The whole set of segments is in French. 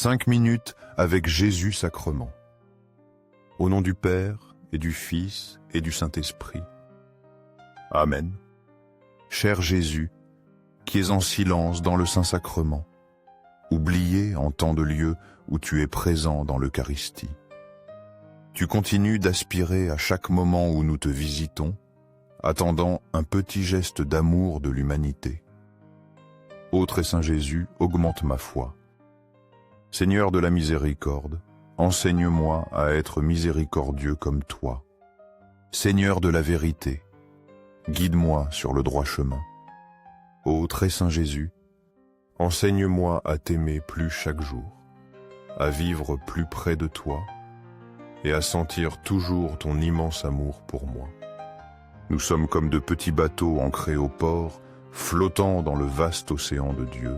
5 minutes avec Jésus sacrement. Au nom du Père, et du Fils, et du Saint-Esprit. Amen. Cher Jésus, qui es en silence dans le Saint-Sacrement, oublié en tant de lieux où tu es présent dans l'Eucharistie. Tu continues d'aspirer à chaque moment où nous te visitons, attendant un petit geste d'amour de l'humanité. Ô très Saint Jésus, augmente ma foi. Seigneur de la miséricorde, enseigne-moi à être miséricordieux comme toi. Seigneur de la vérité, guide-moi sur le droit chemin. Ô très Saint Jésus, enseigne-moi à t'aimer plus chaque jour, à vivre plus près de toi et à sentir toujours ton immense amour pour moi. Nous sommes comme de petits bateaux ancrés au port, flottant dans le vaste océan de Dieu,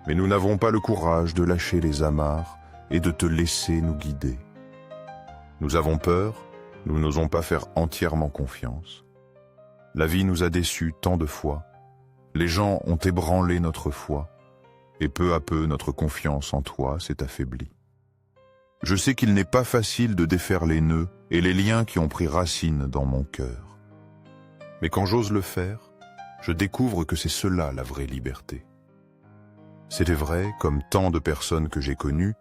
mais nous n'avons pas le courage de lâcher les amarres et de te laisser nous guider. Nous avons peur, nous n'osons pas faire entièrement confiance. La vie nous a déçus tant de fois, les gens ont ébranlé notre foi, et peu à peu notre confiance en toi s'est affaiblie. Je sais qu'il n'est pas facile de défaire les nœuds et les liens qui ont pris racine dans mon cœur. Mais quand j'ose le faire, je découvre que c'est cela la vraie liberté. C'était vrai, comme tant de personnes que j'ai connues,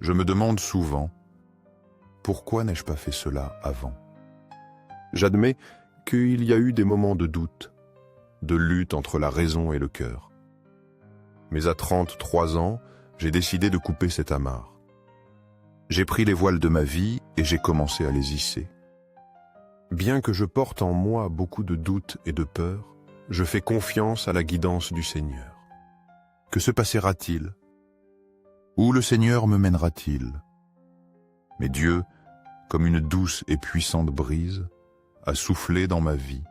je me demande souvent, pourquoi n'ai-je pas fait cela avant? J'admets qu'il y a eu des moments de doute, de lutte entre la raison et le cœur. Mais à 33 ans, j'ai décidé de couper cette amarre. J'ai pris les voiles de ma vie et j'ai commencé à les hisser. Bien que je porte en moi beaucoup de doutes et de peur, je fais confiance à la guidance du Seigneur. Que se passera-t-il? Où le Seigneur me mènera-t-il? Mais Dieu, comme une douce et puissante brise, a soufflé dans ma vie.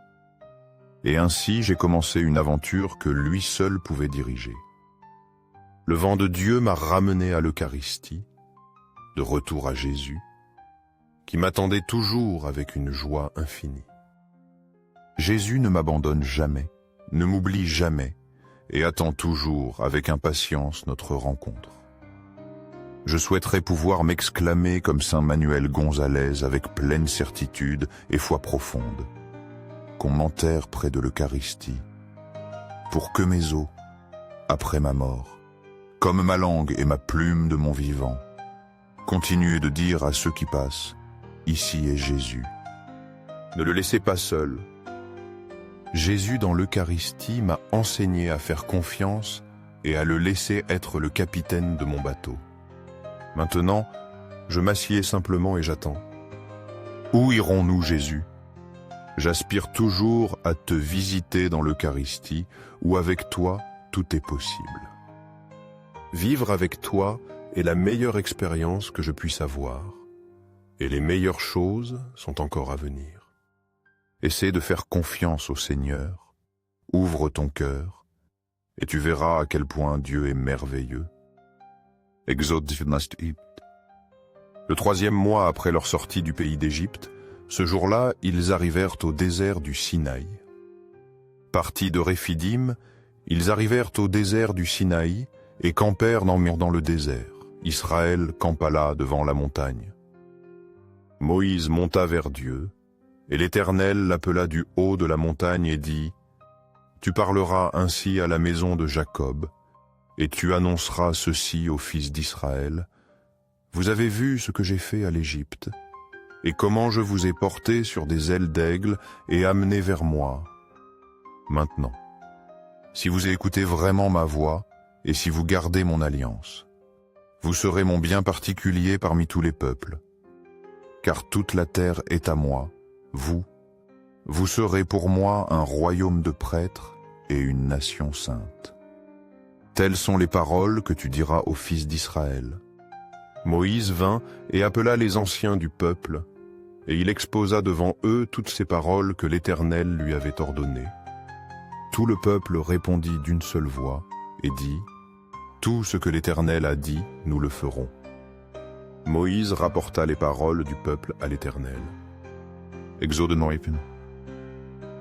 Et ainsi j'ai commencé une aventure que lui seul pouvait diriger. Le vent de Dieu m'a ramené à l'Eucharistie, de retour à Jésus, qui m'attendait toujours avec une joie infinie. Jésus ne m'abandonne jamais, ne m'oublie jamais, et attend toujours avec impatience notre rencontre. Je souhaiterais pouvoir m'exclamer comme Saint Manuel Gonzalez avec pleine certitude et foi profonde, qu'on m'enterre près de l'Eucharistie, pour que mes os, après ma mort, comme ma langue et ma plume de mon vivant, continuent de dire à ceux qui passent, ici est Jésus. Ne le laissez pas seul. Jésus dans l'Eucharistie m'a enseigné à faire confiance et à le laisser être le capitaine de mon bateau. Maintenant, je m'assieds simplement et j'attends. Où irons-nous, Jésus? J'aspire toujours à te visiter dans l'Eucharistie, où avec toi, tout est possible. Vivre avec toi est la meilleure expérience que je puisse avoir, et les meilleures choses sont encore à venir. Essaie de faire confiance au Seigneur, ouvre ton cœur, et tu verras à quel point Dieu est merveilleux. Exode. Le 3e mois après leur sortie du pays d'Égypte, ce jour-là, ils arrivèrent au désert du Sinaï. Partis de Réphidim, ils arrivèrent au désert du Sinaï et campèrent dans le désert. Israël campa là devant la montagne. Moïse monta vers Dieu, et l'Éternel l'appela du haut de la montagne et dit, « Tu parleras ainsi à la maison de Jacob, et tu annonceras ceci aux fils d'Israël. Vous avez vu ce que j'ai fait à l'Égypte, et comment je vous ai porté sur des ailes d'aigle et amené vers moi. Maintenant, si vous écoutez vraiment ma voix, et si vous gardez mon alliance, vous serez mon bien particulier parmi tous les peuples. Car toute la terre est à moi, vous serez pour moi un royaume de prêtres et une nation sainte. Telles sont les paroles que tu diras aux fils d'Israël. » Moïse vint et appela les anciens du peuple, et il exposa devant eux toutes ces paroles que l'Éternel lui avait ordonnées. Tout le peuple répondit d'une seule voix et dit, « Tout ce que l'Éternel a dit, nous le ferons. » Moïse rapporta les paroles du peuple à l'Éternel. Exode 9.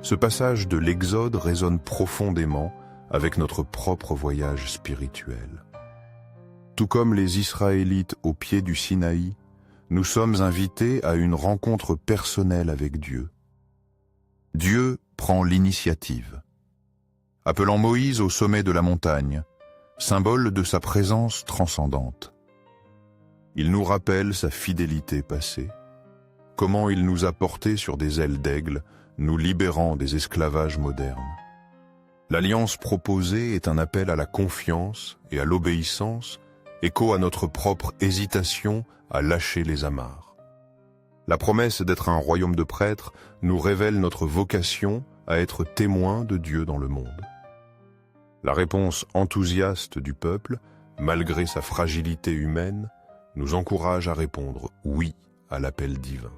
Ce passage de l'Exode résonne profondément avec notre propre voyage spirituel. Tout comme les Israélites au pied du Sinaï, nous sommes invités à une rencontre personnelle avec Dieu. Dieu prend l'initiative. Appelant Moïse au sommet de la montagne, symbole de sa présence transcendante. Il nous rappelle sa fidélité passée, comment il nous a portés sur des ailes d'aigle, nous libérant des esclavages modernes. L'alliance proposée est un appel à la confiance et à l'obéissance, écho à notre propre hésitation à lâcher les amarres. La promesse d'être un royaume de prêtres nous révèle notre vocation à être témoins de Dieu dans le monde. La réponse enthousiaste du peuple, malgré sa fragilité humaine, nous encourage à répondre oui à l'appel divin.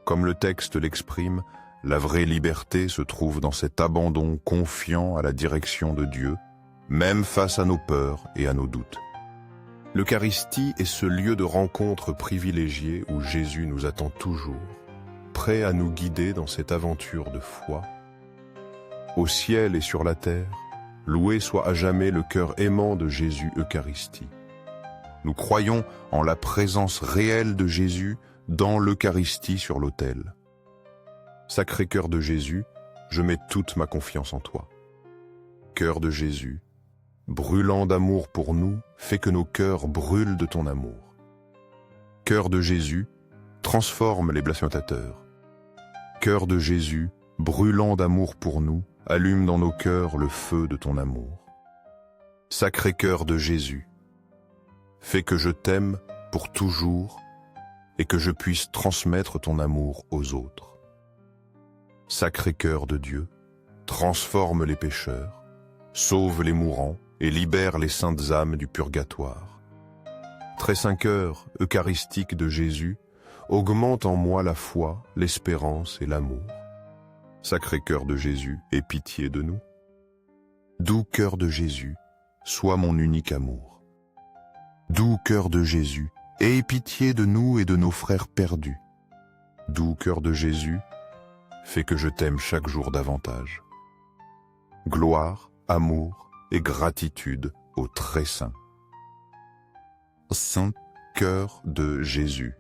Comme le texte l'exprime, la vraie liberté se trouve dans cet abandon confiant à la direction de Dieu, même face à nos peurs et à nos doutes. L'Eucharistie est ce lieu de rencontre privilégié où Jésus nous attend toujours, prêt à nous guider dans cette aventure de foi. Au ciel et sur la terre, loué soit à jamais le cœur aimant de Jésus Eucharistie. Nous croyons en la présence réelle de Jésus dans l'Eucharistie sur l'autel. Sacré cœur de Jésus, je mets toute ma confiance en toi. Cœur de Jésus, brûlant d'amour pour nous, fais que nos cœurs brûlent de ton amour. Cœur de Jésus, transforme les blasphémateurs. Cœur de Jésus, brûlant d'amour pour nous, allume dans nos cœurs le feu de ton amour. Sacré cœur de Jésus, fais que je t'aime pour toujours et que je puisse transmettre ton amour aux autres. Sacré cœur de Dieu, transforme les pécheurs, sauve les mourants et libère les saintes âmes du purgatoire. Très saint cœur eucharistique de Jésus, augmente en moi la foi, l'espérance et l'amour. Sacré cœur de Jésus, aie pitié de nous. Doux cœur de Jésus, sois mon unique amour. Doux cœur de Jésus, aie pitié de nous et de nos frères perdus. Doux cœur de Jésus, fais que je t'aime chaque jour davantage. Gloire, amour et gratitude au très saint. Saint cœur de Jésus,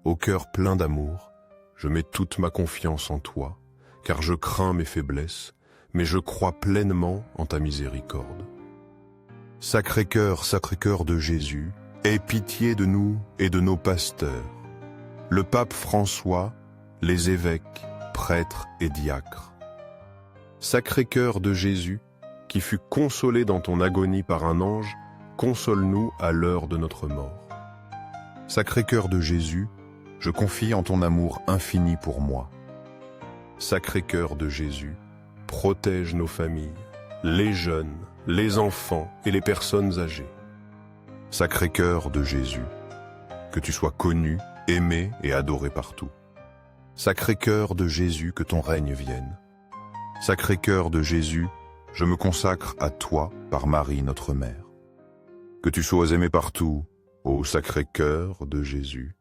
au cœur plein d'amour, je mets toute ma confiance en toi, car je crains mes faiblesses, mais je crois pleinement en ta miséricorde. Sacré cœur de Jésus, aie pitié de nous et de nos pasteurs, le pape François, les évêques, prêtres et diacres. Sacré cœur de Jésus, qui fut consolé dans ton agonie par un ange, console-nous à l'heure de notre mort. Sacré cœur de Jésus, je confie en ton amour infini pour moi. Sacré cœur de Jésus, protège nos familles, les jeunes, les enfants et les personnes âgées. Sacré cœur de Jésus, que tu sois connu, aimé et adoré partout. Sacré cœur de Jésus, que ton règne vienne. Sacré cœur de Jésus, je me consacre à toi par Marie notre Mère. Que tu sois aimé partout, ô Sacré cœur de Jésus.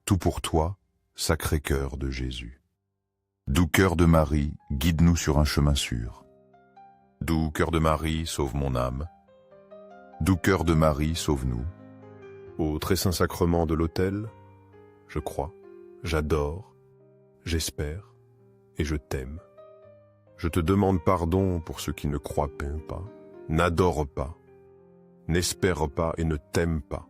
Tout pour toi, Sacré cœur de Jésus. Doux cœur de Marie, guide-nous sur un chemin sûr. Doux cœur de Marie, sauve mon âme. Doux cœur de Marie, sauve-nous. Au très saint sacrement de l'autel, je crois, j'adore, j'espère et je t'aime. Je te demande pardon pour ceux qui ne croient pas, n'adorent pas, n'espèrent pas et ne t'aiment pas.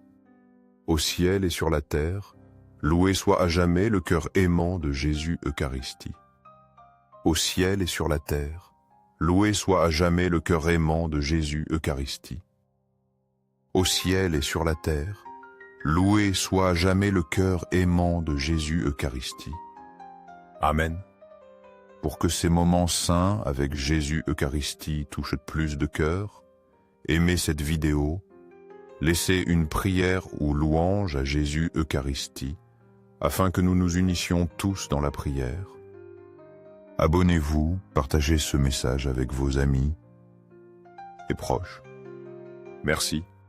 Au ciel et sur la terre, loué soit à jamais le cœur aimant de Jésus Eucharistie. Au ciel et sur la terre, loué soit à jamais le cœur aimant de Jésus Eucharistie. Au ciel et sur la terre, loué soit à jamais le cœur aimant de Jésus Eucharistie. Amen. Pour que ces moments saints avec Jésus Eucharistie touchent plus de cœurs, aimez cette vidéo, laissez une prière ou louange à Jésus Eucharistie, afin que nous nous unissions tous dans la prière. Abonnez-vous, partagez ce message avec vos amis et proches. Merci.